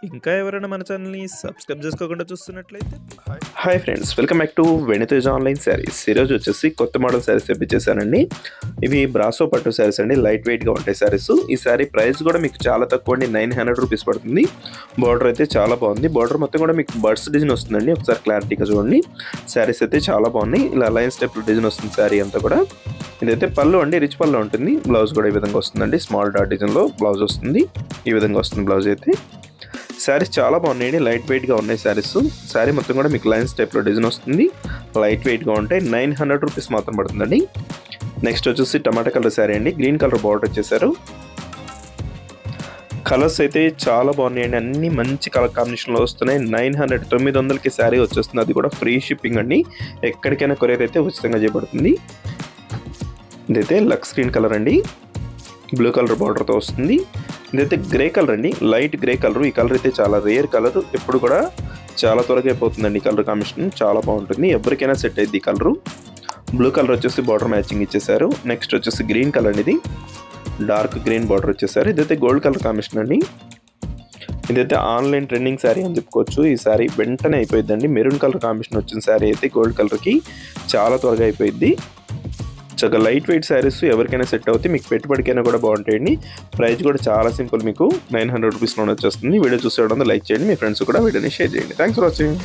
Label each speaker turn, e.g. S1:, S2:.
S1: ఇంకా ఎవరైనా మన ఛానల్‌ని సబ్స్క్రైబ్ చేసుకోకుండా చూస్తున్నట్లయితే
S2: hi friends, welcome back to వెనితేజ్ online saris. ఈరోజు వచ్చేసి కొత్త మోడల్ శారీస్ తెప్పించేసానండి. ఇవి బ్రాసో పట్టు శారీస్ అండి, లైట్ వెయిట్గా ఉంటాయి శారీస్. ఈ శారీ ప్రైస్ కూడా మీకు చాలా తక్కువ అండి, 900 రూపీస్ పడుతుంది. బార్డర్ అయితే చాలా బాగుంది. బార్డర్ మొత్తం కూడా మీకు బర్డ్స్ డిజైన్ వస్తుందండి. ఒకసారి క్లారిటీగా చూడండి. శారీస్ అయితే చాలా బాగున్నాయి. ఇలా లైన్స్ టైప్ డిజైన్ వస్తుంది శారీ అంతా కూడా. ఇదైతే పళ్ళు అండి, రిచ్ పళ్ళు ఉంటుంది. బ్లౌజ్ కూడా ఈ విధంగా వస్తుందండి, స్మాల్ డాట్ డిజైన్లో బ్లౌజ్ వస్తుంది. ఈ విధంగా వస్తుంది బ్లౌజ్ అయితే. శారీస్ చాలా బాగున్నాయండి, లైట్ వెయిట్గా ఉన్నాయి శారీస్. శారీ మొత్తం కూడా మీకు లైన్స్ టైప్లో డిజైన్ వస్తుంది, లైట్ వెయిట్గా ఉంటాయి. 900 రూపీస్ మాత్రం పడుతుందండి. నెక్స్ట్ వచ్చేసి టమాటా కలర్ శారీ అండి, గ్రీన్ కలర్ బార్డర్ వచ్చేసారు. కలర్స్ అయితే చాలా బాగున్నాయండి, అన్ని మంచి కలర్ కాంబినేషన్లో వస్తున్నాయి. 900కి శారీ వచ్చేస్తుంది, అది కూడా ఫ్రీ షిప్పింగ్ అండి. ఎక్కడికైనా కొరియర్ అయితే ఉచితంగా చేయబడుతుంది. ఇదైతే లక్స్ గ్రీన్ కలర్ అండి, బ్లూ కలర్ బార్డర్తో వస్తుంది. ఇదైతే గ్రే కలర్ అండి, లైట్ గ్రే కలర్. ఈ కలర్ అయితే చాలా రేర్ కలర్, ఎప్పుడు కూడా చాలా త్వరగా అయిపోతుందండి. ఈ కలర్ కాంబినేషన్ చాలా బాగుంటుంది, ఎవరికైనా సెట్ అయ్యింది ఈ కలరు. బ్లూ కలర్ వచ్చేసి బార్డర్ మ్యాచింగ్ ఇచ్చేసారు. నెక్స్ట్ వచ్చేసి గ్రీన్ కలర్, ఇది డార్క్ గ్రీన్ బార్డర్ వచ్చేసారు. ఇదైతే గోల్డ్ కలర్ కాంబినేషన్ అండి. ఇదైతే ఆన్లైన్ ట్రెండింగ్ శారీ అని చెప్పుకోవచ్చు. ఈ శారీ వెంటనే అయిపోయిందండి. మెరూన్ కలర్ కాంబినేషన్ వచ్చిన శారీ అయితే గోల్డ్ కలర్కి చాలా త్వరగా అయిపోయింది. చాలా లైట్ వెయిట్ శారీస్ ఎవరికైనా సెట్ అవుతాయి, మీకు పెట్టుబడికైనా కూడా బాగుంటాయండి. ప్రైస్ కూడా చాలా సింపుల్, మీకు 900 రూపీస్లోనే వచ్చేస్తుంది. వీడియో చూసేయడం లైక్ చేయండి, మీ ఫ్రెండ్స్ కూడా వీడియోని షేర్ చేయండి. Thanks for watching.